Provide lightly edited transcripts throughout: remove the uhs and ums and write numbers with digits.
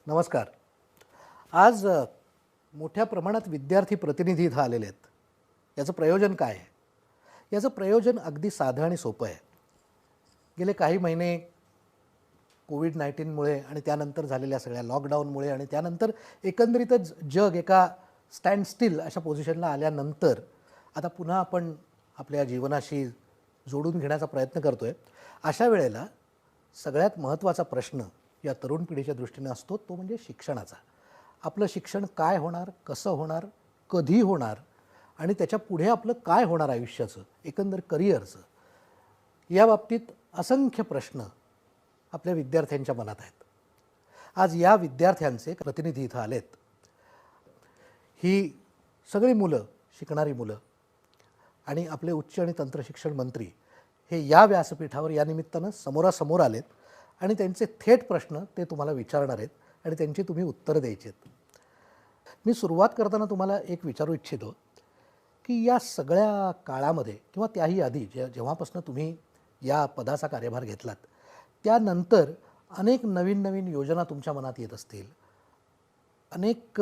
नमस्कार. आज मोठ्या प्रमाणात विद्यार्थी प्रतिनिधी इथं आलेले आहेत. याचं प्रयोजन काय आहे? याचं प्रयोजन अगदी साधं आणि सोपं आहे. गेले काही महिने कोविड-19मुळे आणि त्यानंतर झालेल्या सगळ्या लॉकडाऊनमुळे आणि त्यानंतर एकंदरीतच जग एका स्टँड स्टिल अशा पोझिशनला आल्यानंतर आता पुन्हा आपण आपल्या जीवनाशी जोडून घेण्याचा प्रयत्न करतोय. अशा वेळेला सगळ्यात महत्त्वाचा प्रश्न या तरुण पिढीच्या दृष्टीने असतो तो म्हणजे शिक्षणाचा. आपलं शिक्षण काय होणार, कसं होणार, कधी होणार आणि त्याच्या पुढे आपलं काय होणार आयुष्याचं, एकंदर करिअरचं. या बाबतीत असंख्य प्रश्न आपल्या विद्यार्थ्यांच्या मनात आहेत. आज या विद्यार्थ्यांचे प्रतिनिधी इथं आलेत. ही सगळी मुलं, शिकणारी मुलं आणि आपले उच्च आणि तंत्रशिक्षण मंत्री हे या व्यासपीठावर या निमित्तानं समोरासमोर आलेत आणि त्यांचे थेट प्रश्न ते तुम्हाला विचारणार आहेत आणि त्यांची तुम्ही उत्तरं द्यायची आहेत. मी सुरुवात करताना तुम्हाला एक विचारू इच्छितो की या सगळ्या काळामध्ये किंवा त्याही आधी जेव्हापासून तुम्ही या पदाचा कार्यभार घेतलात त्यानंतर अनेक नवीन नवीन योजना तुमच्या मनात येत असतील, अनेक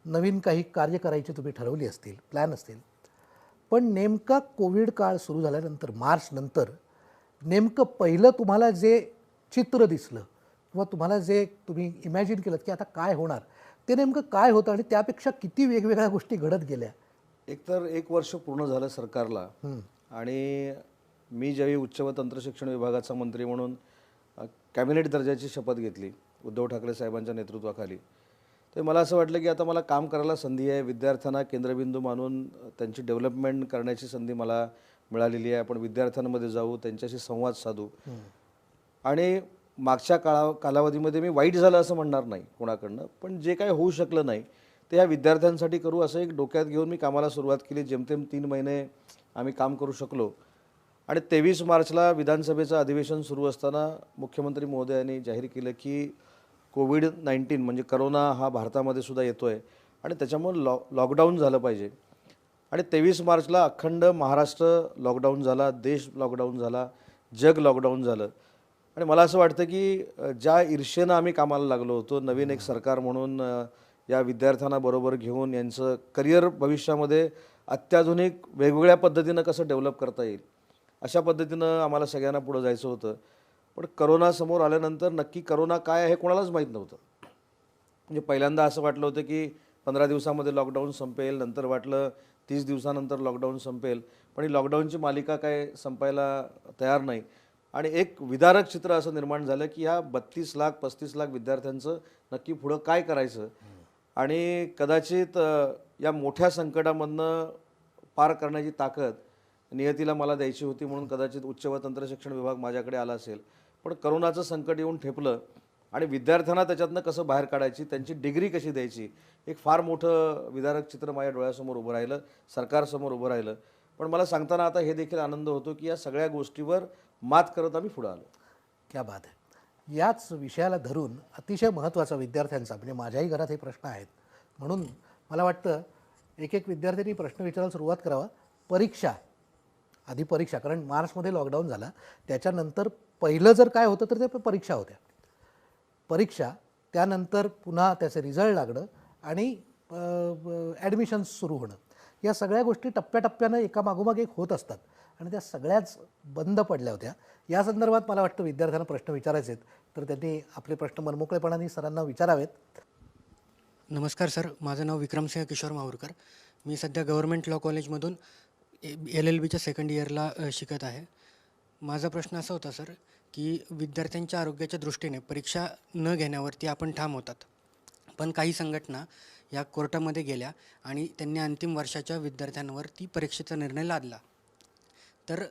नवीन काही कार्य करायची तुम्ही ठरवली असतील, प्लॅन असतील. पण नेमका कोविड काळ सुरू झाल्यानंतर मार्च नंतर नेमकं पहिलं तुम्हाला जे चित्र दिसलं किंवा तुम्हाला जे तुम्ही इमॅजिन केलं की आता काय होणार ते नेमकं काय होतं आणि त्यापेक्षा किती वेगवेगळ्या गोष्टी घडत गेल्या? एकतर 1 वर्ष पूर्ण झालं सरकारला आणि मी ज्यावेळी उच्च व तंत्रशिक्षण विभागाचा मंत्री म्हणून कॅबिनेट दर्जाची शपथ घेतली उद्धव ठाकरे साहेबांच्या नेतृत्वाखाली, तर मला असं वाटलं की आता मला काम करायला संधी आहे. विद्यार्थ्यांना केंद्रबिंदू मानून त्यांची डेव्हलपमेंट करण्याची संधी मला मिळालेली आहे. आपण विद्यार्थ्यांमध्ये जाऊ, त्यांच्याशी संवाद साधू. आणि मागच्या कालावधीमध्ये मी वाईट झालं असं म्हणणार नाही कोणाकडनं, पण जे काही होऊ शकलं नाही ते ह्या विद्यार्थ्यांसाठी करू असं एक डोक्यात घेऊन मी कामाला सुरुवात केली. जेमतेम 3 महिने आम्ही काम करू शकलो आणि 23 मार्चला विधानसभेचं अधिवेशन सुरू असताना मुख्यमंत्री महोदयांनी जाहीर केलं की कोविड-19 म्हणजे करोना हा भारतामध्ये सुद्धा येतो आहे आणि त्याच्यामुळे लॉकडाऊन झालं पाहिजे. आणि 23 मार्चला अखंड महाराष्ट्र लॉकडाऊन झाला, देश लॉकडाऊन झाला, जग लॉकडाऊन झालं. आणि मला असं वाटतं की ज्या ईर्षेनं आम्ही कामाला लागलो होतो नवीन एक सरकार म्हणून या विद्यार्थ्यांना बरोबर घेऊन यांचं करिअर भविष्यामध्ये अत्याधुनिक वेगवेगळ्या पद्धतीनं कसं डेव्हलप करता येईल अशा पद्धतीनं आम्हाला सगळ्यांना पुढं जायचं होतं. पण करोना समोर आल्यानंतर नक्की करोना काय आहे हे कोणालाच माहीत नव्हतं. म्हणजे पहिल्यांदा असं वाटलं होतं की 15 दिवसामध्ये लॉकडाऊन संपेल, नंतर वाटलं 30 दिवसानंतर लॉकडाऊन संपेल, पण ही लॉकडाऊनची मालिका काय संपायला तयार नाही. आणि एक विदारक चित्र असं निर्माण झालं की ह्या 32 लाख 35 लाख विद्यार्थ्यांचं नक्की पुढं काय करायचं आणि कदाचित या मोठ्या संकटामधनं पार करण्याची ताकद नियतीला मला द्यायची होती म्हणून कदाचित उच्च व तंत्रशिक्षण विभाग माझ्याकडे आला असेल. पण करोनाचं संकट येऊन ठेपलं आणि विद्यार्थ्यांना त्याच्यातनं कसं बाहेर काढायची, त्यांची डिग्री कशी द्यायची, एक फार मोठं विदारक चित्र माझ्या डोळ्यासमोर उभं राहिलं, सरकारसमोर उभं राहिलं. पण मला सांगताना आता हे देखील आनंद होतो की या सगळ्या गोष्टीवर मात करत आम्ही पुढे आलो. क्या बात आहे. याच विषयाला धरून अतिशय महत्त्वाचा विद्यार्थ्यांचा म्हणजे माझ्याही घरात हे प्रश्न आहेत म्हणून मला वाटतं एक एक विद्यार्थ्यांनी प्रश्न विचारायला सुरुवात करावा. परीक्षा, आधी परीक्षा, कारण मार्चमध्ये लॉकडाऊन झाला त्याच्यानंतर पहिलं जर काय होतं तर ते परीक्षा होत्या. परीक्षा त्यानंतर पुन्हा त्याचे रिझल्ट लागणं आणि ॲडमिशन्स सुरू होणं, या सगळ्या गोष्टी टप्प्याटप्प्यानं एकामागोमाग एक होत असतात आणि त्या सगळ्याच बंद पडल्या होत्या. या संदर्भात मला वाटतं विद्यार्थ्यांना प्रश्न विचारायचे आहेत तर त्यांनी आपले प्रश्न मनमोकळेपणाने सरांना विचारावेत. नमस्कार सर, माझं नाव विक्रमसिंह किशोर माहूरकर. मी सध्या गव्हर्नमेंट लॉ कॉलेजमधून LLBच्या सेकंड इयरला शिकत आहे. माझा प्रश्न असा होता सर की विद्यार्थ्यांच्या आरोग्याच्या दृष्टीने परीक्षा न घेण्यावरती आपण ठाम होतात, पण काही संघटना या कोर्टामध्ये गेल्या आणि त्यांनी अंतिम वर्षाच्या विद्यार्थ्यांवर ती परीक्षेचा निर्णय लादला. तर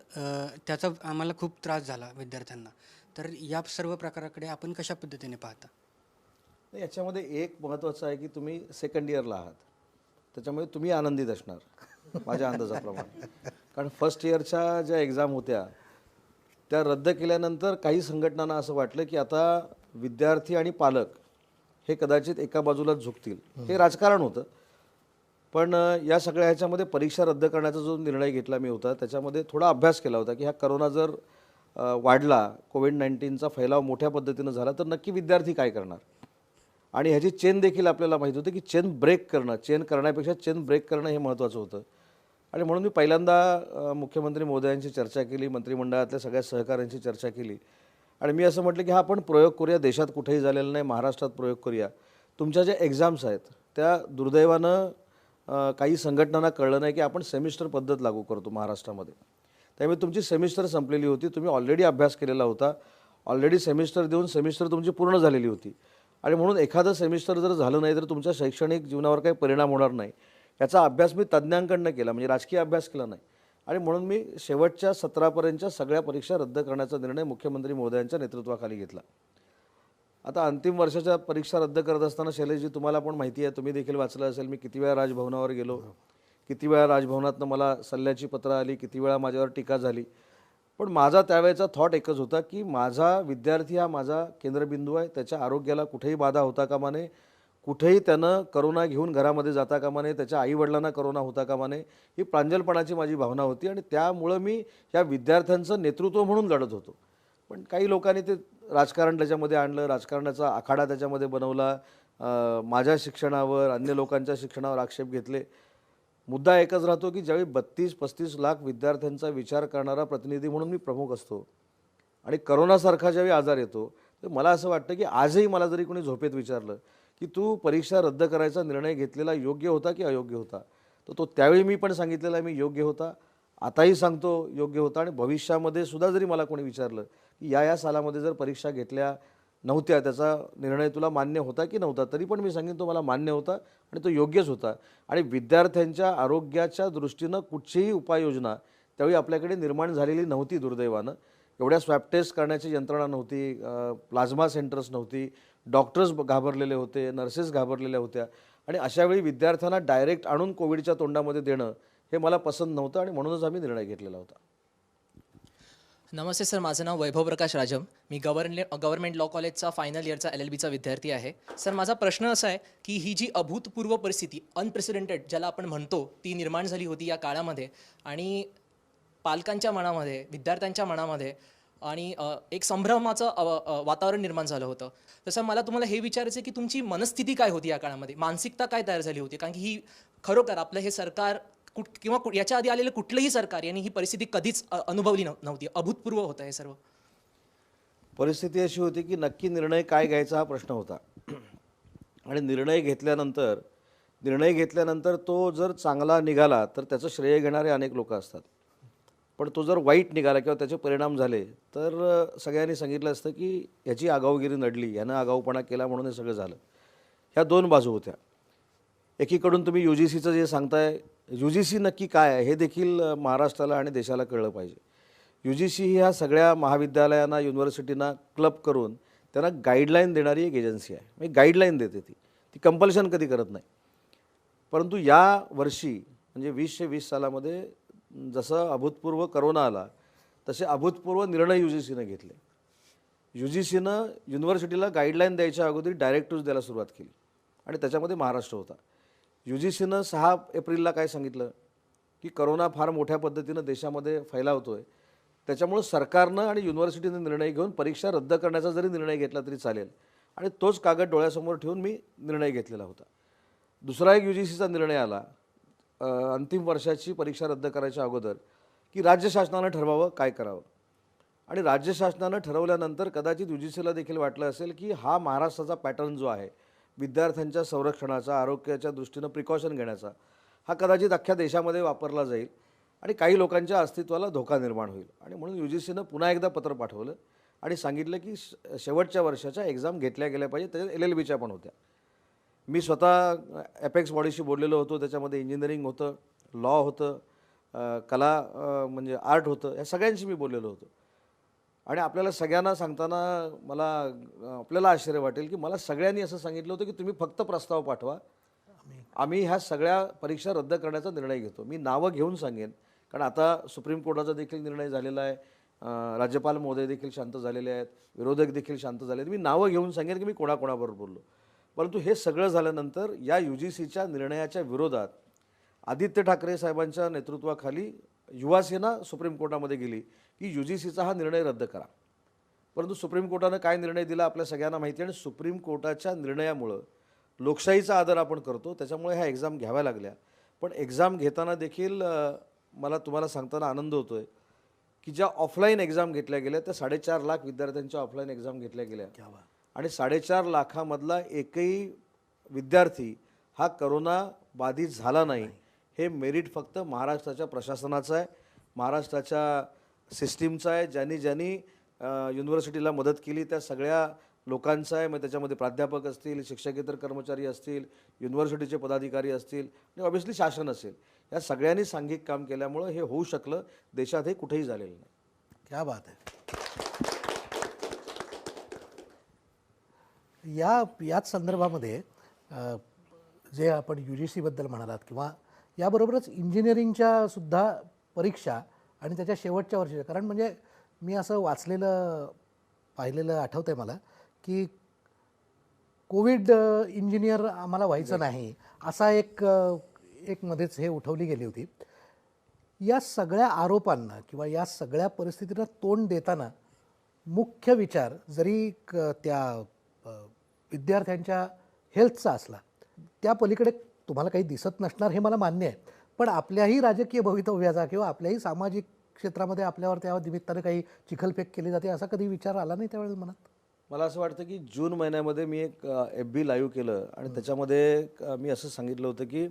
त्याचा आम्हाला खूप त्रास झाला विद्यार्थ्यांना. तर या सर्व प्रकाराकडे आपण कशा पद्धतीने पाहता? याच्यामध्ये एक महत्त्वाचं आहे की तुम्ही सेकंड इयरला आहात, त्याच्यामुळे तुम्ही आनंदित असणार माझ्या अंदाजाप्रमाणे. कारण फर्स्ट इयरच्या ज्या एक्झाम होत्या त्या रद्द केल्यानंतर काही संघटनांना असं वाटलं की आता विद्यार्थी आणि पालक हे कदाचित एका बाजूलाच झुकतील. हे राजकारण होतं. पण या सगळ्या ह्याच्यामध्ये परीक्षा रद्द करण्याचा जो निर्णय घेतला मी होता त्याच्यामध्ये थोडा अभ्यास केला होता की हा करोना जर वाढला, कोविड-19चा फैलाव मोठ्या पद्धतीनं झाला तर नक्की विद्यार्थी काय करणार. आणि ह्याची चेन देखील आपल्याला माहीत होतं की चेन ब्रेक करणं, चेन करण्यापेक्षा चेन ब्रेक करणं हे महत्त्वाचं होतं. आणि म्हणून मी पहिल्यांदा मुख्यमंत्री महोदयांची चर्चा केली, मंत्रिमंडळातल्या सगळ्या सहकाऱ्यांची चर्चा केली आणि मी असं म्हटलं की हा आपण प्रयोग करूया, देशात कुठेही झालेला नाही, महाराष्ट्रात प्रयोग करूया. तुमच्या ज्या एक्झाम्स आहेत त्या दुर्दैवानं काही संघटनांना कळलं नाही की आपण सेमिस्टर पद्धत लागू करतो महाराष्ट्रामध्ये. त्यामुळे तुमची सेमिस्टर संपलेली होती, तुम्ही ऑलरेडी अभ्यास केलेला होता, ऑलरेडी सेमिस्टर देऊन सेमिस्टर तुमची पूर्ण झालेली होती आणि म्हणून एखादं सेमिस्टर जर झालं नाही तर तुमच्या शैक्षणिक जीवनावर काही परिणाम होणार नाही. याचा अभ्यास मी तज्ज्ञांकडनं केला, म्हणजे राजकीय अभ्यास केला नाही आणि म्हणून मी शेवटच्या सत्रापर्यंतच्या सगळ्या परीक्षा रद्द करण्याचा निर्णय मुख्यमंत्री महोदयांच्या नेतृत्वाखाली घेतला. आता अंतिम वर्षाच्या परीक्षा रद्द करत असताना शैलेशजी तुम्हाला पण माहिती आहे, तुम्ही देखील वाचलं असेल, मी किती वेळा राजभवनावर गेलो, किती वेळा राजभवनातनं मला सल्ल्याची पत्रं आली, किती वेळा माझ्यावर टीका झाली. पण माझा त्यावेळेचा थॉट एकच होता की माझा विद्यार्थी हा माझा केंद्रबिंदू आहे, त्याच्या आरोग्याला कुठेही बाधा होता कामा नये, कुठेही त्यानं करोना घेऊन घरामध्ये जाता कामा नये, त्याच्या आईवडिलांना करोना होता कामा नये, ही प्रांजलपणाची माझी भावना होती आणि त्यामुळं मी या विद्यार्थ्यांचं नेतृत्व म्हणून लढत होतो. पण काही लोकांनी ते राजकारण त्याच्यामध्ये आणलं, राजकारणाचा आखाडा त्याच्यामध्ये बनवला, माझ्या शिक्षणावर, अन्य लोकांच्या शिक्षणावर आक्षेप घेतले. मुद्दा एकच राहतो की ज्यावेळी 32-35 लाख विद्यार्थ्यांचा विचार करणारा प्रतिनिधी म्हणून मी प्रमुख असतो आणि करोनासारखा ज्यावेळी आजार येतो तर मला असं वाटतं की आजही मला जरी कोणी झोपेत विचारलं की तू परीक्षा रद्द करायचा निर्णय घेतलेला योग्य होता की अयोग्य होता, तर तो त्यावेळी मी पण सांगितलेला मी योग्य होता, आताही सांगतो योग्य होता आणि भविष्यामध्ये सुद्धा जरी मला कोणी विचारलं की या सालामध्ये जर परीक्षा घेतल्या नव्हत्या त्याचा निर्णय तुला मान्य होता की नव्हता, तरी पण मी सांगेन तो मला मान्य होता आणि तो योग्यच होता. आणि विद्यार्थ्यांच्या आरोग्याच्या दृष्टीनं कुठचीही उपाययोजना त्यावेळी आपल्याकडे निर्माण झालेली नव्हती दुर्दैवानं. एवढ्या स्वॅब टेस्ट करण्याची यंत्रणा नव्हती, प्लाझ्मा सेंटर्स नव्हती, डॉक्टर्स घाबरलेले होते, नर्सेस घाबरलेल्या होत्या आणि अशावेळी विद्यार्थ्यांना डायरेक्ट आणून कोविडच्या तोंडामध्ये देणं हे मला पसंत नव्हतं आणि म्हणूनच आम्ही निर्णय घेतलेला होता. नमस्ते सर, माझं नाव वैभव प्रकाश राजम. मी गव्हर्नमेंट लॉ कॉलेजचा फायनल इयरचा LLBचा विद्यार्थी आहे. सर, माझा प्रश्न असा आहे की ही जी अभूतपूर्व परिस्थिती अनप्रेसिडेंटेड ज्याला आपण म्हणतो ती निर्माण झाली होती या काळामध्ये आणि पालकांच्या मनामध्ये, विद्यार्थ्यांच्या मनामध्ये आणि एक संभ्रमाचं वातावरण निर्माण झालं होतं. तसं मला तुम्हाला हे विचारायचं आहे की तुमची मनस्थिती काय होती या काळामध्ये, मानसिकता काय तयार झाली होती? कारण की ही खरोखर आपलं हे सरकार किंवा याच्या आधी आलेलं कुठलंही सरकार यांनी ही परिस्थिती कधीच अनुभवली नव्हती. अभूतपूर्व होतं हे सर्व. परिस्थिती अशी होती की नक्की निर्णय काय घ्यायचा हा प्रश्न होता आणि निर्णय घेतल्यानंतर तो जर चांगला निघाला तर त्याचं श्रेय घेणारे अनेक लोक असतात, पण तो जर वाईट निघाला किंवा त्याचे परिणाम झाले तर सगळ्यांनी सांगितलं असतं की याची आगाऊगिरी नडली, यानं आगाऊपणा केला म्हणून हे सगळं झालं. ह्या दोन बाजू होत्या. एकीकडून तुम्ही UGCचं जे सांगताय, UGC नक्की काय आहे हे देखील महाराष्ट्राला आणि देशाला कळलं पाहिजे. UGC ही ह्या सगळ्या महाविद्यालयांना, युनिव्हर्सिटींना क्लब करून त्यांना गाईडलाईन देणारी एक एजन्सी आहे. म्हणजे गाईडलाईन देते, ती कंपल्शन कधी करत नाही. परंतु या वर्षी म्हणजे 2020 सालामध्ये जसं अभूतपूर्व करोना आला तसे अभूतपूर्व निर्णय UGCनं घेतले. UGCनं युनिव्हर्सिटीला गाईडलाईन द्यायच्या अगोदर डायरेक्टिव्ज द्यायला सुरुवात केली आणि त्याच्यामध्ये महाराष्ट्र होता. UGCनं 6 एप्रिलला काय सांगितलं की करोना फार मोठ्या पद्धतीनं देशामध्ये फैलावतो आहे, त्याच्यामुळं सरकारनं आणि युनिव्हर्सिटीनं निर्णय घेऊन परीक्षा रद्द करण्याचा जरी निर्णय घेतला तरी चालेल आणि तोच कागद डोळ्यासमोर ठेवून मी निर्णय घेतलेला होता. दुसरा एक UGCचा निर्णय आला अंतिम वर्षाची परीक्षा रद्द करायच्या अगोदर की राज्य शासनानं ठरवावं काय करावं आणि राज्य शासनानं ठरवल्यानंतर कदाचित UGCला देखील वाटलं असेल की हा महाराष्ट्राचा पॅटर्न जो आहे विद्यार्थ्यांच्या संरक्षणाचा, आरोग्याच्या दृष्टीनं प्रिकॉशन घेण्याचा, हा कदाचित अख्ख्या देशामध्ये वापरला जाईल आणि काही लोकांच्या अस्तित्वाला धोका निर्माण होईल आणि म्हणून UGCनं पुन्हा एकदा पत्र पाठवलं आणि सांगितलं की शेवटच्या वर्षाच्या एक्झाम घेतल्या गेल्या पाहिजे. त्याच्यात LLBच्या पण होत्या. मी स्वतः अपेक्स बॉडीशी बोललेलो होतो, त्याच्यामध्ये इंजिनिअरिंग होतं, लॉ होतं, कला म्हणजे आर्ट होतं, या सगळ्यांशी मी बोललेलो होतो आणि आपल्याला सगळ्यांना सांगताना आपल्याला आश्चर्य वाटेल की मला सगळ्यांनी असं सांगितलं होतं की तुम्ही फक्त प्रस्ताव पाठवा, आम्ही ह्या सगळ्या परीक्षा रद्द करण्याचा निर्णय घेतो. मी नावं घेऊन सांगेन कारण आता सुप्रीम कोर्टाचा देखील निर्णय झालेला आहे, राज्यपाल महोदय देखील शांत झालेले आहेत, विरोधक देखील शांत झाले आहेत. मी नावं घेऊन सांगेन की मी कोणाकोणाबरोबर बोललो. परंतु हे सगळं झाल्यानंतर या UGCच्या निर्णयाच्या विरोधात आदित्य ठाकरे साहेबांच्या नेतृत्वाखाली युवासेना सुप्रीम कोर्टामध्ये गेली की UGCचा हा निर्णय रद्द करा. परंतु सुप्रीम कोर्टानं काय निर्णय दिला आपल्या सगळ्यांना माहिती आहे आणि सुप्रीम कोर्टाच्या निर्णयामुळं लोकशाहीचा आदर आपण करतो, त्याच्यामुळे ह्या एक्झाम घ्याव्या लागल्या. पण एक्झाम घेताना देखील मला तुम्हाला सांगताना आनंद होतो आहे की ज्या ऑफलाईन एक्झाम घेतल्या गेल्या त्या 4.5 लाख विद्यार्थ्यांच्या ऑफलाईन एक्झाम घेतल्या गेल्या आणि 4.5 लाखामधला एकही विद्यार्थी हा करोना बाधित झाला नाही. हे मेरिट फक्त महाराष्ट्राच्या प्रशासनाचं आहे, महाराष्ट्राच्या सिस्टीमचं आहे. ज्यांनी ज्यांनी युनिव्हर्सिटीला मदत केली त्या सगळ्या लोकांचं आहे. मग त्याच्यामध्ये प्राध्यापक असतील, शिक्षकेतर कर्मचारी असतील, युनिव्हर्सिटीचे पदाधिकारी असतील आणि ऑब्व्हियसली शासन असेल, या सगळ्यांनी सांघिक काम केल्यामुळं हे होऊ शकलं. देशात हे कुठेही झालेलं नाही. क्या बात आहे. याच संदर्भामध्ये जे आपण UGC बद्दल म्हणालात किंवा याबरोबरच इंजिनिअरिंगच्या सुद्धा परीक्षा आणि त्याच्या शेवटच्या वर्षीच्या, कारण म्हणजे मी असं वाचलेलं पाहिलेलं आठवतं आहे मला की कोविड इंजिनियर आम्हाला व्हायचं नाही असा एक मध्येच हे उठवली गेली होती. या सगळ्या आरोपांना किंवा या सगळ्या परिस्थितीला तोंड देताना मुख्य विचार जरी त्या विद्यार्थ्यांच्या हेल्थचा असला, त्या पलीकडे तुम्हाला काही दिसत नसणार हे मला मान्य आहे. पण आपल्याही राजकीय भवितव्याचा किंवा आपल्याही सामाजिक क्षेत्रामध्ये आपल्यावर त्या निमित्ताने काही चिखलफेक केली जाते असा कधी विचार आला नाही त्यावेळेस मनात? मला असं वाटतं की जून महिन्यामध्ये मी एक FB लाईव्ह केलं आणि त्याच्यामध्ये मी असं सांगितलं होतं की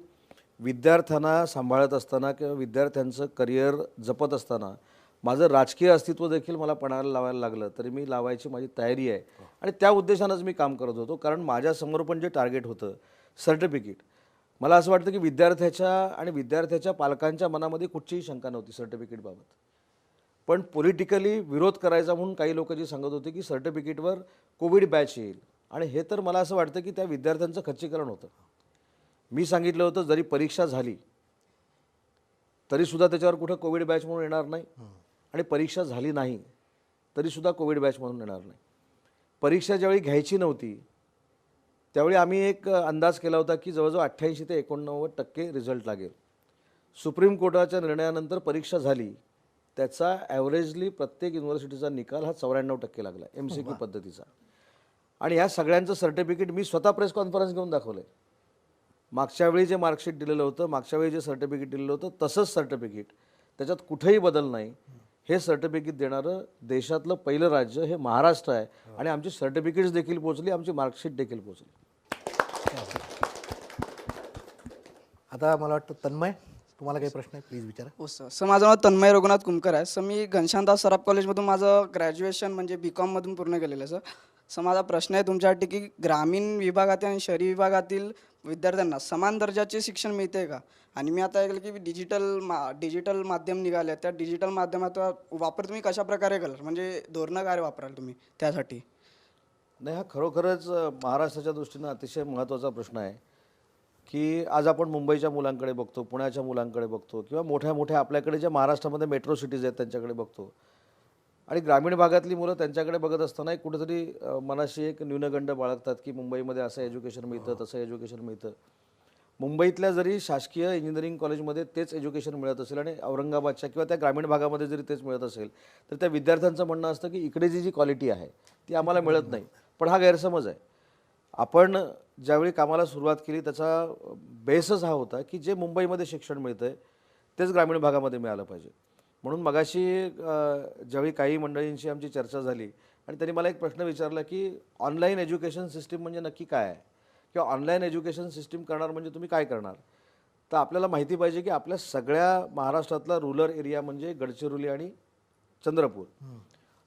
विद्यार्थ्यांना सांभाळत असताना किंवा विद्यार्थ्यांचं करिअर जपत असताना माझं राजकीय अस्तित्व देखील मला पणाला लावायला लागलं तरी मी लावायची माझी तयारी आहे आणि त्या उद्देशानंच मी काम करत होतो. कारण माझ्यासमोर पण जे टार्गेट होतं सर्टिफिकेट, मला असं वाटतं की विद्यार्थ्याच्या पालकांच्या मनामध्ये कुठचीही शंका नव्हती सर्टिफिकेटबाबत. पण पॉलिटिकली विरोध करायचा म्हणून काही लोक जे सांगत होते की सर्टिफिकेटवर कोविड बॅच येईल आणि हे तर मला असं वाटतं की त्या विद्यार्थ्यांचं खच्चीकरण होतं. मी सांगितलं होतं जरी परीक्षा झाली तरीसुद्धा त्याच्यावर कुठं कोविड बॅच म्हणून येणार नाही आणि परीक्षा झाली नाही तरीसुद्धा कोविड बॅच म्हणून येणार नाही. परीक्षा ज्यावेळी घ्यायची नव्हती त्यावेळी आम्ही एक अंदाज केला होता की जवळजवळ 88 ते 89% रिझल्ट लागेल. सुप्रीम कोर्टाच्या निर्णयानंतर परीक्षा झाली, त्याचा ॲव्हरेजली प्रत्येक युनिव्हर्सिटीचा निकाल हा 94% लागला MCQ पद्धतीचा. आणि ह्या सगळ्यांचं सर्टिफिकेट मी स्वतः प्रेस कॉन्फरन्स घेऊन दाखवलं आहे. मागच्या वेळी जे मार्कशीट दिलेलं होतं, मागच्या वेळी जे सर्टिफिकेट दिलेलं होतं तसंच सर्टिफिकेट, त्याच्यात कुठेही बदल नाही. हे सर्टिफिकेट देणारं देशातलं पहिलं राज्य हे महाराष्ट्र आहे आणि आमची सर्टिफिकेट्स देखील पोहोचली, आमची मार्कशीट देखील पोहोचली. आता मला वाटतं तन्मय, तुम्हाला काही प्रश्न आहे प्लीज विचारा. हो सर. माझं नाव तन्मय रघुनाथ कुमकर आहे. सर मी घनश्यामदास सराफ कॉलेजमधून माझं ग्रॅज्युएशन म्हणजे BCOMमधून पूर्ण केलेलं आहे सर. सर माझा प्रश्न आहे तुमच्यासाठी की ग्रामीण विभागातील आणि शहरी विभागातील विद्यार्थ्यांना समान दर्जाचे शिक्षण मिळते का? आणि मी आता ऐकलं की डिजिटल माध्यम निघाले आहेत, त्या डिजिटल माध्यमाचा वापर तुम्ही कशा प्रकारे कराल, म्हणजे धोरणं काय वापराल तुम्ही त्यासाठी? नाही, हा खरोखरच महाराष्ट्राच्या दृष्टीनं अतिशय महत्त्वाचा प्रश्न आहे की आज आपण मुंबईच्या मुलांकडे बघतो, पुण्याच्या मुलांकडे बघतो किंवा मोठ्या मोठ्या आपल्याकडे ज्या महाराष्ट्रामध्ये मेट्रो सिटीज आहेत त्यांच्याकडे बघतो आणि ग्रामीण भागातली मुलं त्यांच्याकडे बघत असताना एक कुठेतरी मनाशी एक न्यूनगंड बाळगतात की मुंबईमध्ये असं एज्युकेशन मिळतं, तसं एज्युकेशन मिळतं. मुंबईतल्या जरी शासकीय इंजिनिअरिंग कॉलेजमध्ये तेच एज्युकेशन मिळत असेल आणि औरंगाबादच्या किंवा त्या ग्रामीण भागामध्ये जरी तेच मिळत असेल तर त्या विद्यार्थ्यांचं म्हणणं असतं की इकडे जी क्वालिटी आहे ती आम्हाला मिळत नाही. पण हा गैरसमज आहे. आपण ज्यावेळी कामाला सुरुवात केली त्याचा बेसच हा होता की जे मुंबईमध्ये शिक्षण मिळतं आहे तेच ग्रामीण भागामध्ये मिळालं पाहिजे. म्हणून मगाशी ज्यावेळी काही मंडळींशी आमची चर्चा झाली आणि त्यांनी मला एक प्रश्न विचारला की ऑनलाईन एज्युकेशन सिस्टीम म्हणजे नक्की काय आहे किंवा ऑनलाईन एज्युकेशन सिस्टीम करणार म्हणजे तुम्ही काय करणार. तर आपल्याला माहिती पाहिजे की आपल्या सगळ्या महाराष्ट्रातला रुरल एरिया म्हणजे गडचिरोली आणि चंद्रपूर.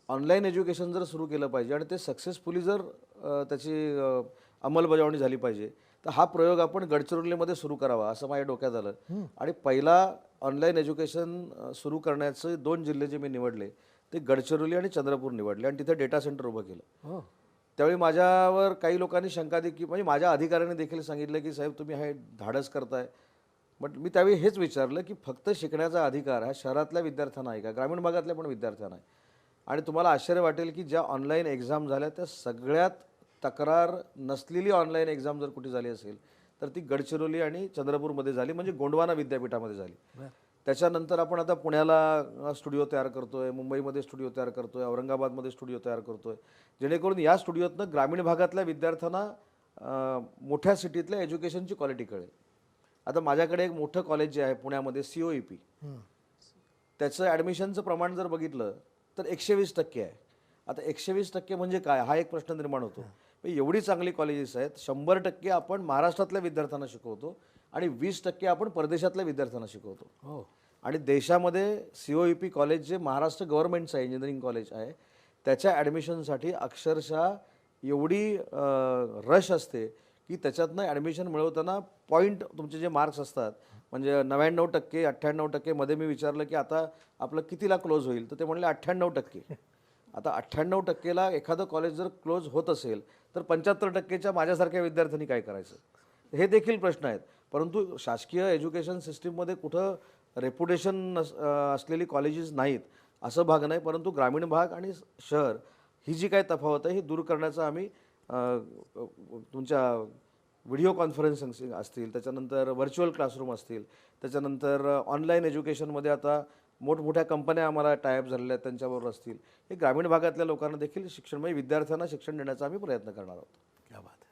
ऑनलाईन एज्युकेशन जर सुरू केलं पाहिजे आणि ते सक्सेसफुली जर त्याची अंमलबजावणी झाली पाहिजे तर हा प्रयोग आपण गडचिरोलीमध्ये सुरू करावा असं माझ्या डोक्यात आलं. आणि पहिला ऑनलाईन एज्युकेशन सुरू करण्याचे 2 जिल्हे जे मी निवडले ते गडचिरोली आणि चंद्रपूर निवडले आणि तिथे डेटा सेंटर उभं केलं. त्यावेळी माझ्यावर काही लोकांनी शंका की म्हणजे माझ्या अधिकाऱ्यांनी देखील सांगितलं की साहेब तुम्ही हे धाडस करताय. बट मी त्यावेळी हेच विचारलं की फक्त शिकण्याचा अधिकार हा शहरातल्या विद्यार्थ्यांना आहे का, ग्रामीण भागातल्या पण विद्यार्थ्यांना आहे. आणि तुम्हाला आश्चर्य वाटेल की ज्या ऑनलाईन एक्झाम झाल्या त्या सगळ्यात तक्रार नसलेली ऑनलाईन एक्झाम जर कुठे झाली असेल तर ती गडचिरोली आणि चंद्रपूरमध्ये झाली, म्हणजे गोंडवाना विद्यापीठामध्ये झाली. त्याच्यानंतर आपण आता पुण्याला स्टुडिओ तयार करतोय, मुंबईमध्ये स्टुडिओ तयार करतोय, औरंगाबादमध्ये स्टुडिओ तयार करतोय, जेणेकरून या स्टुडिओतनं ग्रामीण भागातल्या विद्यार्थ्यांना मोठ्या सिटीतल्या एज्युकेशनची क्वालिटी कळेल. आता माझ्याकडे एक मोठं कॉलेज जे आहे पुण्यामध्ये COEP, त्याचं ॲडमिशनचं प्रमाण जर बघितलं तर 120% आहे. आता 120% म्हणजे काय, हा एक प्रश्न निर्माण होतो. एवढी चांगली कॉलेजेस आहेत, 100% आपण महाराष्ट्रातल्या विद्यार्थ्यांना शिकवतो आणि 20% आपण परदेशातल्या विद्यार्थ्यांना शिकवतो. हो. आणि देशामध्ये COEP कॉलेज जे महाराष्ट्र गव्हर्नमेंटचं इंजिनिअरिंग कॉलेज आहे, त्याच्या ॲडमिशनसाठी अक्षरशः एवढी रश असते की त्याच्यातनं ॲडमिशन मिळवताना पॉईंट तुमचे जे मार्क्स असतात, म्हणजे 99%, 98% मध्ये मी विचारलं की आता आपलं कितीला क्लोज होईल, तर ते म्हणले 98%. आता 98%ला एखादं कॉलेज जर क्लोज होत असेल तर 75%च्या माझ्यासारख्या विद्यार्थ्यांनी काय करायचं, हे देखील प्रश्न आहेत. परंतु शासकीय एज्युकेशन सिस्टीममध्ये कुठं रेप्युटेशन असलेली कॉलेजेस नाहीत असं भाग नाही, परंतु ग्रामीण भाग आणि शहर ही जी काय तफावत आहे ही दूर करण्याचा आम्ही तुमच्या व्हिडिओ कॉन्फरन्सिंग असतील, त्याच्यानंतर व्हर्च्युअल क्लासरूम असतील, त्याच्यानंतर ऑनलाईन एज्युकेशनमध्ये आता मोठमोठ्या कंपन्या आम्हाला टायअप झालेल्या आहेत त्यांच्याबरोबर असतील, हे ग्रामीण भागातल्या लोकांना देखील शिक्षण म्हणजे विद्यार्थ्यांना शिक्षण देण्याचा आम्ही प्रयत्न करणार आहोत. क्या बात है.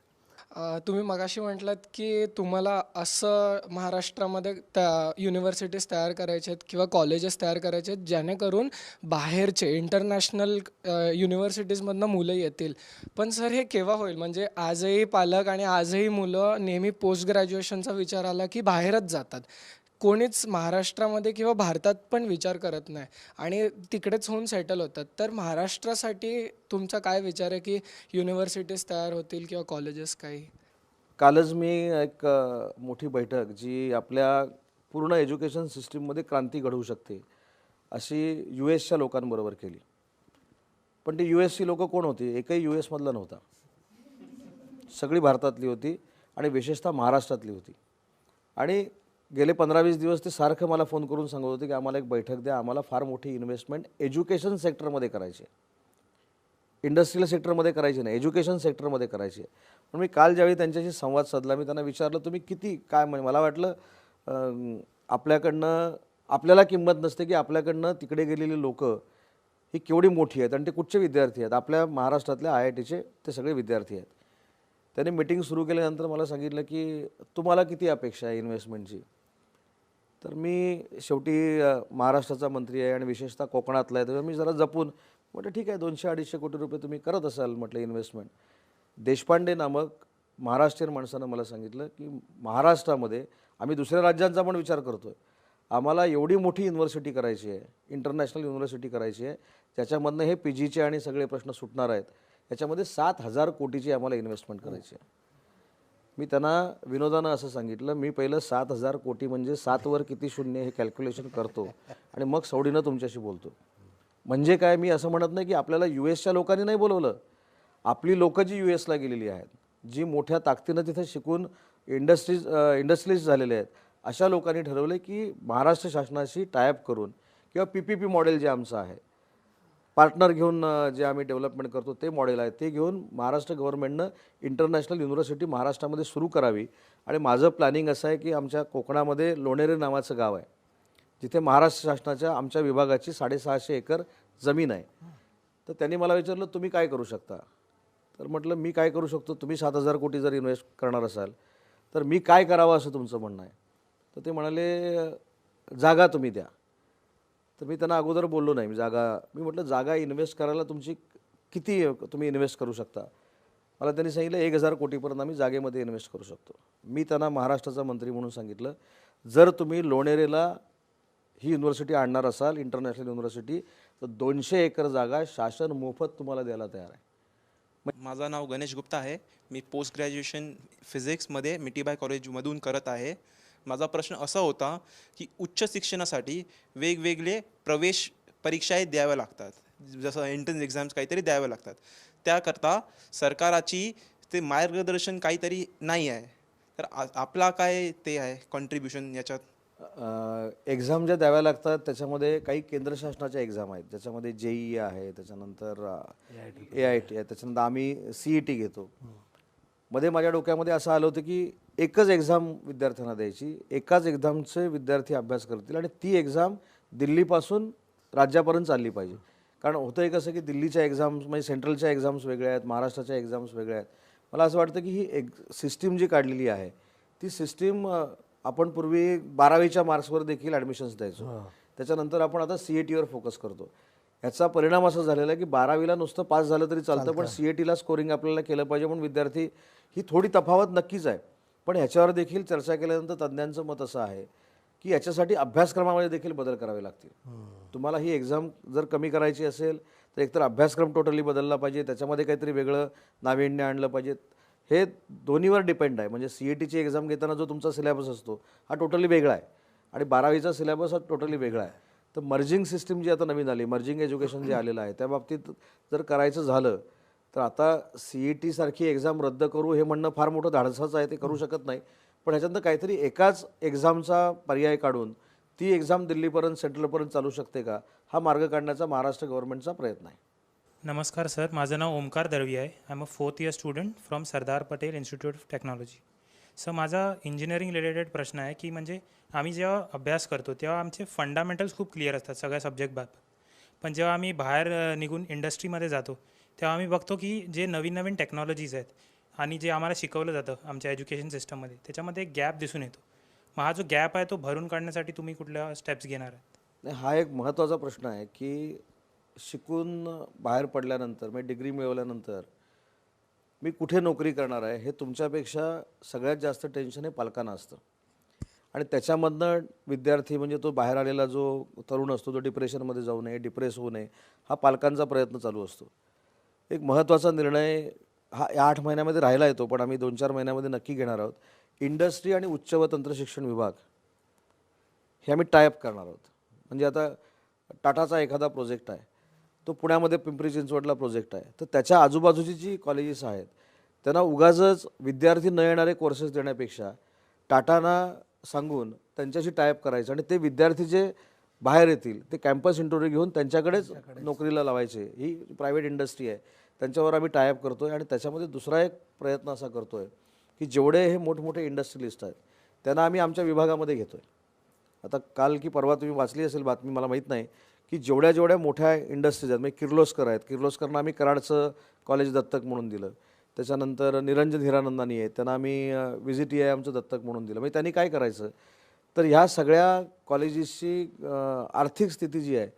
तुम्ही मगाशी म्हटलात की तुम्हाला असं महाराष्ट्रामध्ये त्या युनिव्हर्सिटीज तयार करायच्या आहेत किंवा कॉलेजेस तयार करायचे आहेत जेणेकरून बाहेरचे इंटरनॅशनल युनिव्हर्सिटीजमधनं मुलं येतील. पण सर हे केव्हा होईल? म्हणजे आजही पालक आणि आजही मुलं नेहमी पोस्ट ग्रॅज्युएशनचा विचार आला की बाहेरच जातात. कोणीच महाराष्ट्रामध्ये किंवा भारतात पण विचार करत नाही आणि तिकडेच होऊन सेटल होतात. तर महाराष्ट्रासाठी तुमचा काय विचार आहे की युनिव्हर्सिटीज तयार होतील किंवा कॉलेजेस काही? कालच मी एक मोठी बैठक जी आपल्या पूर्ण एज्युकेशन सिस्टीममध्ये क्रांती घडवू शकते अशी US लोकांबरोबर केली. पण ती USची लोकं कोण होती? एकही US मधला नव्हता. सगळी भारतातली होती आणि विशेषतः महाराष्ट्रातली होती. आणि गेले 15-20 दिवस ते सारखं मला फोन करून सांगत होते की आम्हाला एक बैठक द्या, आम्हाला फार मोठी इन्व्हेस्टमेंट एज्युकेशन सेक्टरमध्ये करायची आहे, इंडस्ट्रियल सेक्टरमध्ये करायची नाही, एज्युकेशन सेक्टरमध्ये करायची आहे. पण मी काल ज्यावेळी त्यांच्याशी संवाद साधला, मी त्यांना विचारलं तुम्ही किती काय, म्हणजे मला वाटलं आपल्याला किंमत नसते की आपल्याकडनं तिकडे गेलेली लोकं ही केवढी मोठी आहेत आणि ते कुठचे विद्यार्थी आहेत, आपल्या महाराष्ट्रातल्या IITचे ते सगळे विद्यार्थी आहेत. त्यांनी मीटिंग सुरू केल्यानंतर मला सांगितलं की तुम्हाला किती अपेक्षा आहे इन्व्हेस्टमेंटची. तर मी शेवटी महाराष्ट्राचा मंत्री आहे आणि विशेषतः कोकणातला आहे, तर मी जरा जपून म्हटलं ठीक आहे 200-250 कोटी रुपये तुम्ही करत असाल म्हटलं इन्व्हेस्टमेंट. देशपांडे नामक महाराष्ट्रीयन माणसानं मला सांगितलं की महाराष्ट्रामध्ये आम्ही दुसऱ्या राज्यांचा पण विचार करतो आहे, आम्हाला एवढी मोठी युनिव्हर्सिटी करायची आहे, इंटरनॅशनल युनिव्हर्सिटी करायची आहे, त्याच्यामधनं हे PGचे आणि सगळे प्रश्न सुटणार आहेत, याच्यामध्ये 7,000 कोटीची आम्हाला इन्व्हेस्टमेंट करायची आहे. मी त्यांना विनोदानं असं सांगितलं, मी पहिलं 7,000 कोटी म्हणजे 7 वर किती शून्य हे कॅल्क्युलेशन करतो आणि मग सवडीनं तुमच्याशी बोलतो. म्हणजे काय, मी असं म्हणत नाही की आपल्याला USच्या लोकांनी नाही बोलवलं, आपली लोकं जी US ला गेलेली आहेत, जी मोठ्या ताकदीनं तिथे शिकून इंडस्ट्रीज झालेले आहेत, अशा लोकांनी ठरवलं की महाराष्ट्र शासनाशी टायअप करून किंवा PPP मॉडेल जे आमचं आहे, पार्टनर घेऊन जे आम्ही डेव्हलपमेंट करतो ते मॉडेल आहे, ते घेऊन महाराष्ट्र गव्हर्नमेंटनं इंटरनॅशनल युनिव्हर्सिटी महाराष्ट्रामध्ये सुरू करावी. आणि माझं प्लॅनिंग असं आहे की आमच्या कोकणामध्ये लोणेरे नावाचं गाव आहे, जिथे महाराष्ट्र शासनाच्या आमच्या विभागाची 650 एकर जमीन आहे. तर त्यांनी मला विचारलं तुम्ही काय करू शकता, तर म्हटलं मी काय करू शकतो, तुम्ही 7,000 कोटी जर इन्व्हेस्ट करणार असाल तर मी काय करावं असं तुमचं म्हणणं आहे. तर ते म्हणाले जागा तुम्ही द्या. तर मी त्यांना अगोदर बोललो नाही, मी म्हटलं जागा इन्व्हेस्ट करायला तुमची किती तुम्ही इन्व्हेस्ट करू शकता. मला त्यांनी सांगितलं 1,000 कोटीपर्यंत आम्ही जागेमध्ये इन्व्हेस्ट करू शकतो. मी त्यांना महाराष्ट्राचा मंत्री म्हणून सांगितलं जर तुम्ही लोणेरेला ही युनिव्हर्सिटी आणणार असाल इंटरनॅशनल युनिव्हर्सिटी तर 200 एकर जागा शासन मोफत तुम्हाला द्यायला तयार आहे. माझं नाव गणेश गुप्ता आहे. मी पोस्ट ग्रॅज्युएशन फिजिक्समध्ये मिठीबाई कॉलेजमधून करत आहे. माझा प्रश्न असा होता की उच्च शिक्षणासाठी वेगवेगळे प्रवेश परीक्षाही द्याव्या लागतात, जसं एंट्रन्स एक्झाम्स काहीतरी द्याव्या लागतात. त्याकरता सरकाराची ते मार्गदर्शन काहीतरी नाही आहे. तर आपला काय ते आहे कॉन्ट्रीब्युशन याच्यात? एक्झाम ज्या द्याव्या लागतात त्याच्यामध्ये काही केंद्र शासनाच्या एक्झाम आहेत, ज्याच्यामध्ये JEE आहे, त्याच्यानंतर AIT आहे, त्याच्यानंतर आम्ही CET घेतो. मध्ये माझ्या डोक्यामध्ये असं आलं होतं की एकच एक्झाम विद्यार्थ्यांना द्यायची, एकाच एक्झामचे विद्यार्थी अभ्यास करतील आणि ती एक्झाम दिल्लीपासून राज्यापर्यंत चालली पाहिजे. कारण होतं आहे कसं की दिल्लीच्या एक्झाम्स म्हणजे सेंट्रलच्या एक्झाम्स वेगळ्या आहेत, महाराष्ट्राच्या एक्झाम्स वेगळ्या आहेत. मला असं वाटतं की ही सिस्टीम जी काढलेली आहे ती सिस्टीम आपण पूर्वी 12वीच्या मार्क्सवर देखील ॲडमिशन्स द्यायचो. त्याच्यानंतर आपण आता CATवर फोकस करतो. याचा परिणाम असा झालेला आहे की 12वीला नुसतं पास झालं तरी चालतं, पण CATला स्कोरिंग आपल्याला केलं पाहिजे. म्हणून विद्यार्थी ही थोडी तफावत नक्कीच आहे, पण ह्याच्यावर देखील चर्चा केल्यानंतर तज्ज्ञांचं मत असं आहे की याच्यासाठी अभ्यासक्रमामध्ये देखील बदल करावे लागतील. तुम्हाला ही एक्झाम जर कमी करायची असेल तर एकतर अभ्यासक्रम टोटली बदलला पाहिजे, त्याच्यामध्ये काहीतरी वेगळं नाविन्य आणलं पाहिजे. हे दोन्हीवर डिपेंड आहे. म्हणजे CATची एक्झाम घेताना जो तुमचा सिलेबस असतो हा टोटली वेगळा आहे आणि 12वीचा सिलेबस हा टोटली वेगळा आहे. तर मर्जिंग सिस्टीम जी आता नवीन आली, मर्जिंग एज्युकेशन जे आलेलं आहे, त्या बाबतीत जर करायचं झालं तर आता CAT सारखी एक्झाम रद्द करू हे म्हणणं फार मोठं धाडसाचं आहे, ते करू शकत नाही. पण ह्याच्यातनं काहीतरी एकाच एक्झामचा पर्याय काढून ती एक्झाम दिल्लीपर्यंत सेंट्रलपर्यंत चालू शकते का, हा मार्ग काढण्याचा महाराष्ट्र गव्हर्नमेंटचा प्रयत्न आहे. नमस्कार सर, माझं नाव ओमकार दळवी आहे. I am a 4th year student from Sardar Patel institute of technology. Sir, माझा इंजिनिअरिंग रिलेटेड प्रश्न आहे की म्हणजे आम्ही जेव्हा अभ्यास करतो तेव्हा आमचे फंडामेंटल्स खूप क्लिअर असतात सगळ्या सब्जेक्ट बाबत, पण जेव्हा आम्ही बाहेर निघून इंडस्ट्रीमध्ये जातो तेव्हा आम्ही बघतो की जे नवीन नवीन टेक्नॉलॉजीज आहेत आणि जे आम्हाला शिकवलं जातं आमच्या एज्युकेशन सिस्टममध्ये त्याच्यामध्ये एक गॅप दिसून येतो. मग हा जो गॅप आहे तो भरून काढण्यासाठी तुम्ही कुठल्या स्टेप्स घेणार आहात? नाही, हा एक महत्त्वाचा प्रश्न आहे की शिकून बाहेर पडल्यानंतर म्हणजे डिग्री मिळवल्यानंतर मी कुठे नोकरी करणार आहे हे तुमच्यापेक्षा सगळ्यात जास्त टेन्शन हे पालकांना असतं. आणि त्याच्यामधनं विद्यार्थी म्हणजे तो बाहेर आलेला जो तरुण असतो तो डिप्रेशनमध्ये जाऊ नये, डिप्रेस होऊ नये, हा पालकांचा प्रयत्न चालू असतो. एक महत्त्वाचा निर्णय हा या 8 महिन्यामध्ये राहिला येतो, पण आम्ही 2-4 महिन्यामध्ये नक्की घेणार आहोत. इंडस्ट्री आणि उच्च व तंत्रशिक्षण विभाग हे आम्ही टायअप करणार आहोत. म्हणजे आता टाटाचा एखादा प्रोजेक्ट आहे, तो पुण्यामध्ये पिंपरी चिंचवडला प्रोजेक्ट आहे, तर त्याच्या आजूबाजूची जी कॉलेजेस आहेत त्यांना उगाचच विद्यार्थी न येणारे कोर्सेस देण्यापेक्षा टाटाना सांगून त्यांच्याशी टायअप करायचं आणि ते विद्यार्थी जे बाहेर येतील ते कॅम्पस इंटरव्ह्यू घेऊन त्यांच्याकडेच नोकरीला लावायचे. ही प्रायव्हेट इंडस्ट्री आहे, त्यांच्यावर आम्ही टायअप करतो आहे. आणि त्याच्यामध्ये दुसरा एक प्रयत्न असा करतो आहे की जेवढे हे मोठमोठे इंडस्ट्रियलिस्ट आहेत त्यांना आम्ही आमच्या विभागामध्ये घेतो आहे. आता काल की परवा तुम्ही वाचली असेल बातमी, मला माहीत नाही, की जेवढ्या मोठ्या इंडस्ट्रीज आहेत म्हणजे किर्लोस्कर आहेत, किर्लोस्करनं आम्ही कराडचं कॉलेज दत्तक म्हणून दिलं. त्याच्यानंतर निरंजन हिरानंदानी आहे, त्यांना आम्ही VGTI आमचं दत्तक म्हणून दिलं. म्हणजे त्यांनी काय करायचं तर ह्या सगळ्या कॉलेजेसची आर्थिक स्थिती जी आहे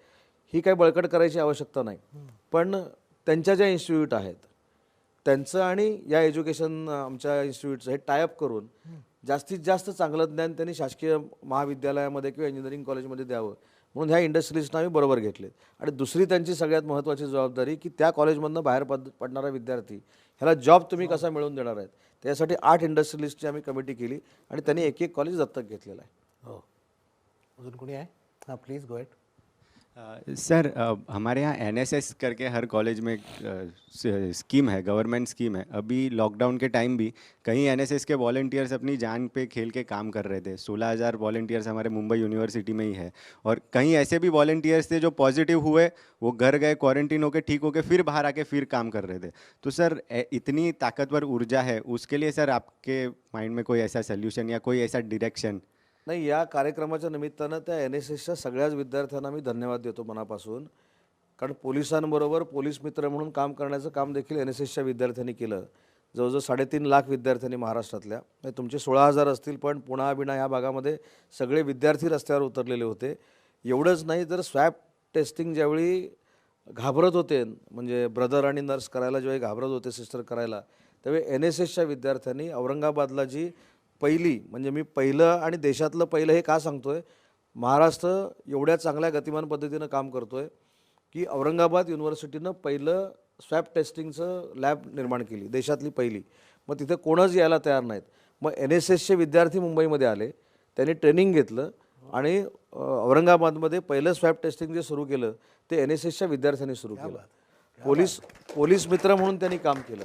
ही काही बळकट करायची आवश्यकता नाही, पण त्यांच्या ज्या इन्स्टिट्यूट आहेत त्यांचं आणि या एज्युकेशन आमच्या इन्स्टिट्यूटचं हे टायअप करून जास्तीत जास्त चांगलं ज्ञान त्यांनी शासकीय महाविद्यालयामध्ये किंवा इंजिनिअरिंग कॉलेजमध्ये द्यावं म्हणून ह्या इंडस्ट्रीजना आम्ही बरोबर घेतलेत. आणि दुसरी त्यांची सगळ्यात महत्त्वाची जबाबदारी की त्या कॉलेजमधनं बाहेर पडणारा विद्यार्थी ह्याला जॉब तुम्ही कसा मिळवून देणार आहेत, त्यासाठी 8 इंडस्ट्रियलिस्टची आम्ही कमिटी केली आणि त्यांनी एक कॉलेज दत्तक घेतलेलं आहे. हो, अजून कोणी आहे? हां, प्लीज गो अहेड. सर, हमारे यहाँ NSS करके हर कॉलेज में स्कीम है, गवर्नमेंट स्कीम है. अभी लॉकडाउन के टाइम भी कई NSS के वॉलंटियर्स अपनी जान पे खेल के काम कर रहे थे. 16,000 वॉलंटियर्स हमारे मुंबई यूनिवर्सिटी में ही है और कहीं ऐसे भी वॉलंटियर्स थे जो पॉजिटिव हुए, वो घर गए, क्वारंटीन होके ठीक होके फिर बाहर आके फिर काम कर रहे थे. तो सर, इतनी ताकतवर ऊर्जा है, उसके लिए सर आपके माइंड में कोई ऐसा सोल्यूशन या कोई ऐसा डिरेक्शन? नाही, या कार्यक्रमाच्या निमित्तानं त्या NSSच्या सगळ्याच विद्यार्थ्यांना मी धन्यवाद देतो मनापासून. कारण पोलिसांबरोबर पोलीस मित्र म्हणून काम करण्याचं काम देखील NSSच्या विद्यार्थ्यांनी केलं. जवळजवळ 3.5 लाख विद्यार्थ्यांनी महाराष्ट्रातल्या, म्हणजे तुमचे 16,000 असतील, पण पुणा बिणा ह्या भागामध्ये सगळे विद्यार्थी रस्त्यावर उतरलेले होते. एवढंच नाही तर स्वॅब टेस्टिंग ज्यावेळी घाबरत होते, म्हणजे ब्रदर आणि नर्स करायला ज्यावेळी घाबरत होते, सिस्टर करायला, त्यावेळी NSSच्या विद्यार्थ्यांनी औरंगाबादला जी पहिली, म्हणजे मी पहिलं आणि देशातलं पहिलं हे का सांगतोय, महाराष्ट्र एवढ्या चांगल्या गतिमान पद्धतीनं काम करतोय की औरंगाबाद युनिव्हर्सिटीनं पहिलं स्वॅब टेस्टिंगचं लॅब निर्माण केली, देशातली पहिली. मग तिथे कोणच यायला तयार नाहीत. मग NSSचे विद्यार्थी मुंबईमध्ये आले, त्यांनी ट्रेनिंग घेतलं आणि औरंगाबादमध्ये पहिलं स्वॅब टेस्टिंग जे सुरू केलं ते NSSच्या विद्यार्थ्यांनी सुरू केलं. पोलीस मित्र म्हणून त्यांनी काम केलं.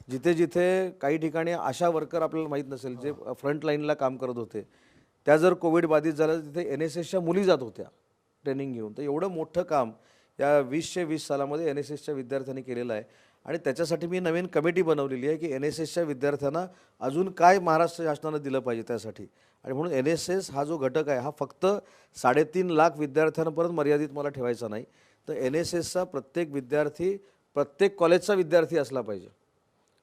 जिथे जिथे काही ठिकाणी आशा वर्कर आपल्याला माहीत नसेल, जे फ्रंट लाईनला काम करत होते, त्या जर कोविड बाधित झालं तिथे NSSच्या मुली जात होत्या ट्रेनिंग घेऊन. तर एवढं मोठं काम या 2020 सालामध्ये NSSच्या विद्यार्थ्यांनी केलेलं आहे आणि त्याच्यासाठी मी नवीन कमिटी बनवलेली आहे की NSSच्या विद्यार्थ्यांना अजून काय महाराष्ट्र शासनानं दिलं पाहिजे त्यासाठी. आणि म्हणून NSS हा जो घटक आहे हा फक्त 3.5 लाख विद्यार्थ्यांपर्यंत मर्यादित मला ठेवायचा नाही, तर NSSचा प्रत्येक विद्यार्थी प्रत्येक कॉलेजचा विद्यार्थी असला पाहिजे.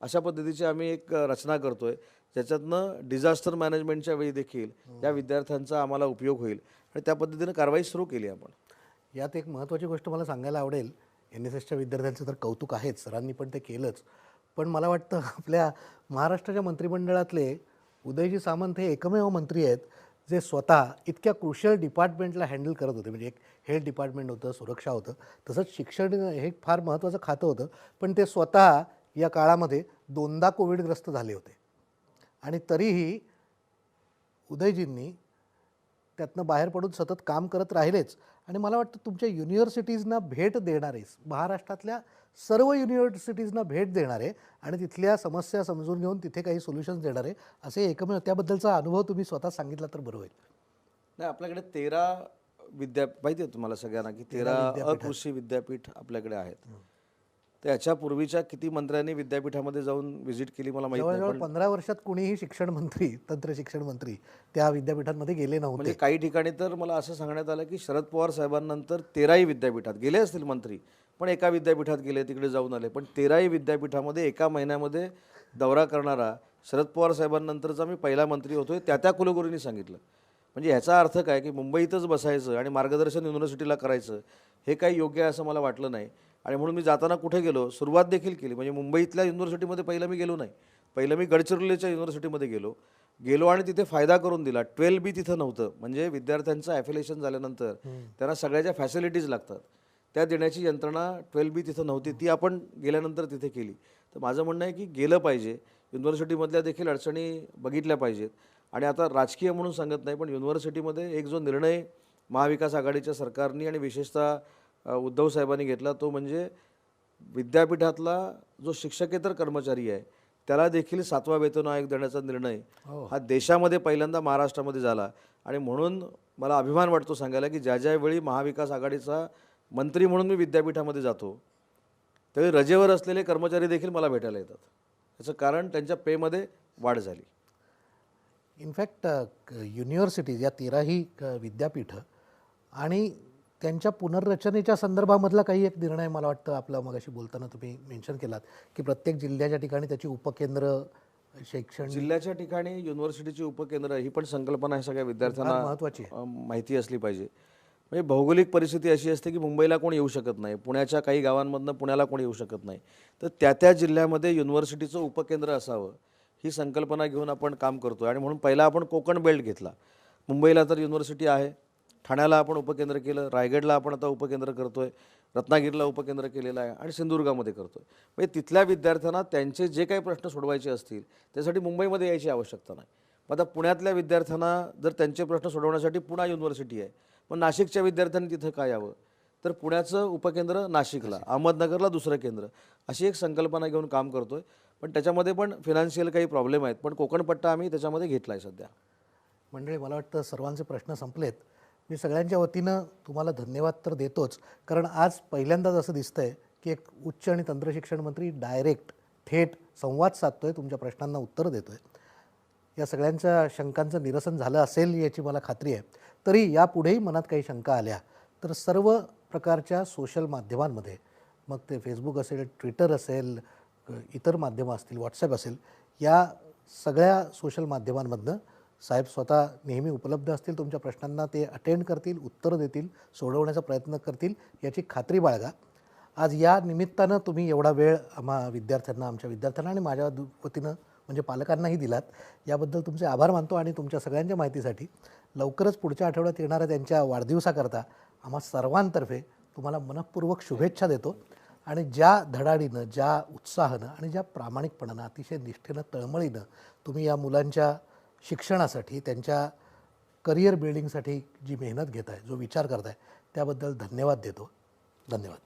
अशा पद्धतीची आम्ही एक रचना करतो आहे, ज्याच्यातनं डिझास्टर मॅनेजमेंटच्या वेळी देखील या विद्यार्थ्यांचा आम्हाला उपयोग होईल आणि त्या पद्धतीनं कारवाई सुरू केली आपण. यात एक महत्त्वाची गोष्ट मला सांगायला आवडेल. NSSच्या विद्यार्थ्यांचं तर कौतुक आहेच, सरांनी पण ते केलंच. पण मला वाटतं आपल्या महाराष्ट्राच्या मंत्रिमंडळातले उदयजी सामंत हे एकमेव मंत्री आहेत जे स्वतः इतक्या क्रुशियल डिपार्टमेंटला हँडल करत होते. म्हणजे एक हेल्थ डिपार्टमेंट होतं, सुरक्षा होतं, तसंच शिक्षण हे फार महत्त्वाचं खातं होतं. पण ते स्वतः या काळामध्ये 2दा कोविडग्रस्त झाले होते आणि तरीही उदयजींनी त्यातनं बाहेर पडून सतत काम करत राहिलेच. आणि मला वाटतं तुमच्या युनिव्हर्सिटीजना भेट देणारे, महाराष्ट्रातल्या सर्व युनिव्हर्सिटीजना भेट देणारे आणि तिथल्या समस्या समजून घेऊन तिथे काही सोल्युशन्स देणारे असे एकमेव, त्याबद्दलचा अनुभव तुम्ही स्वतः सांगितला तर बरं होईल. नाही, आपल्याकडे 13 माहिती आहे तुम्हाला सगळ्यांना की 13 अकृषी विद्यापीठ आपल्याकडे आहेत. तर याच्यापूर्वीच्या किती मंत्र्यांनी विद्यापीठामध्ये जाऊन व्हिजिट केली मला माहिती नाही. जवळजवळ 15 वर्षात कुणीही शिक्षण मंत्री, तंत्र शिक्षण मंत्री त्या विद्यापीठांमध्ये गेले म्हणजे नव्हते. काही ठिकाणी तर मला असं सांगण्यात आलं की शरद पवार साहेबांनंतर 13ही विद्यापीठात गेले असतील मंत्री, पण एका विद्यापीठात गेले, तिकडे जाऊन आले. पण 13ही विद्यापीठामध्ये एका महिन्यामध्ये दौरा करणारा शरद पवार साहेबांनंतरचा मी पहिला मंत्री होतोय, त्या कुलगुरूंनी सांगितलं. म्हणजे ह्याचा अर्थ काय की मुंबईतच बसायचं आणि मार्गदर्शन युनिव्हर्सिटीला करायचं हे काही योग्य आहे असं मला वाटलं नाही. आणि म्हणून मी जाताना कुठे गेलो, सुरुवात देखील केली. म्हणजे मुंबईतल्या युनिव्हर्सिटीमध्ये पहिलं मी गेलो नाही, पहिलं मी गडचिरोलीच्या युनिव्हर्सिटीमध्ये गेलो आणि तिथे फायदा करून दिला. 12B तिथं नव्हतं. म्हणजे विद्यार्थ्यांचं ॲफिलिएशन झाल्यानंतर त्यांना सगळ्या ज्या फॅसिलिटीज लागतात त्या देण्याची यंत्रणा 12B तिथं नव्हती, ती आपण गेल्यानंतर तिथे केली. तर माझं म्हणणं आहे की गेलं पाहिजे, युनिव्हर्सिटीमधल्या देखील अडचणी बघितल्या पाहिजेत. आणि आता राजकीय म्हणून सांगत नाही, पण युनिव्हर्सिटीमध्ये एक जो निर्णय महाविकास आघाडीच्या सरकारने आणि विशेषतः उद्धव साहेबांनी घेतला तो म्हणजे विद्यापीठातला जो शिक्षकेतर कर्मचारी आहे त्याला देखील 7वा वेतन आयोग देण्याचा निर्णय हा देशामध्ये पहिल्यांदा महाराष्ट्रामध्ये झाला. आणि म्हणून मला अभिमान वाटतो सांगायला की ज्या वेळी महाविकास आघाडीचा मंत्री म्हणून मी विद्यापीठामध्ये जातो त्यावेळी रजेवर असलेले कर्मचारी देखील मला भेटायला येतात. याचं कारण त्यांच्या पेमध्ये वाढ झाली. इनफॅक्ट युनिव्हर्सिटीज या 13ही विद्यापीठं आणि त्यांच्या पुनर्रचनेच्या संदर्भामधला काही एक निर्णय मला वाटतं आपला मगाशी बोलताना तुम्ही मेन्शन केलात की प्रत्येक जिल्ह्याच्या ठिकाणी त्याची उपकेंद्र शैक्षणिक जिल्ह्याच्या ठिकाणी युनिव्हर्सिटीची उपकेंद्र ही पण संकल्पना आहे सगळ्या विद्यार्थ्यांना महत्त्वाची माहिती असली पाहिजे. म्हणजे भौगोलिक परिस्थिती अशी असते की मुंबईला कोण येऊ शकत नाही, पुण्याच्या काही गावांमधनं पुण्याला कोण येऊ शकत नाही, तर त्या जिल्ह्यामध्ये युनिव्हर्सिटीचं उपकेंद्र असावं ही संकल्पना घेऊन आपण काम करतो. आणि म्हणून पहिला आपण कोकण बेल्ट घेतला. मुंबईला तर युनिव्हर्सिटी आहे, ठाण्याला आपण उपकेंद्र केलं, रायगडला आपण आता उपकेंद्र करतो आहे, रत्नागिरीला उपकेंद्र केलेलं आहे आणि सिंधुदुर्गामध्ये करतो आहे. म्हणजे तिथल्या विद्यार्थ्यांना त्यांचे जे काही प्रश्न सोडवायचे असतील त्यासाठी मुंबईमध्ये यायची आवश्यकता नाही. मग आता पुण्यातल्या विद्यार्थ्यांना जर त्यांचे प्रश्न सोडवण्यासाठी पुणा युनिव्हर्सिटी आहे, मग नाशिकच्या विद्यार्थ्यांनी तिथं काय यावं, तर पुण्याचं उपकेंद्र नाशिकला, अहमदनगरला दुसरं केंद्र, अशी एक संकल्पना घेऊन काम करतो आहे. पण त्याच्यामध्ये पण फिनान्शियल काही प्रॉब्लेम आहेत, पण कोकणपट्टा आम्ही त्याच्यामध्ये घेतला आहे सध्या. मंडळी, मला वाटतं सर्वांचे प्रश्न संपलेत. मी सगळ्यांच्या वतीनं तुम्हाला धन्यवाद तर देतोच, कारण आज पहिल्यांदाच असं दिसतंय की एक उच्च आणि तंत्रशिक्षण मंत्री डायरेक्ट थेट संवाद साधतोय, तुमच्या प्रश्नांना उत्तर देतोय. या सगळ्यांच्या शंकांचं निरसन झालं असेल याची मला खात्री आहे. तरी यापुढेही मनात काही शंका आल्या तर सर्व प्रकारच्या सोशल माध्यमांमध्ये, मग ते फेसबुक असेल, ट्विटर असेल, इतर माध्यमं असतील, व्हॉट्सॲप असेल, या सगळ्या सोशल माध्यमांमधनं साहेब स्वतः नेहमी उपलब्ध असतील. तुमच्या प्रश्नांना ते अटेंड करतील, उत्तर देतील, सोडवण्याचा प्रयत्न करतील याची खात्री बाळगा. आज या निमित्तानं तुम्ही एवढा वेळ आम्हा विद्यार्थ्यांना, आमच्या विद्यार्थ्यांना आणि माझ्या वतीनं म्हणजे पालकांनाही दिलात, याबद्दल तुमचे आभार मानतो. आणि तुमच्या सगळ्यांच्या माहितीसाठी लवकरच पुढच्या आठवड्यात येणाऱ्या त्यांच्या वाढदिवसाकरता आम्हा सर्वांतर्फे तुम्हाला मनःपूर्वक शुभेच्छा देतो. आणि ज्या धडाडीनं, ज्या उत्साहानं आणि ज्या प्रामाणिकपणानं, अतिशय निष्ठेनं, तळमळीनं तुम्ही या मुलांच्या शिक्षणासाठी, त्यांच्या करिअर बिल्डिंगसाठी जी मेहनत घेताय, जो विचार करताय, त्याबद्दल धन्यवाद देतो. धन्यवाद.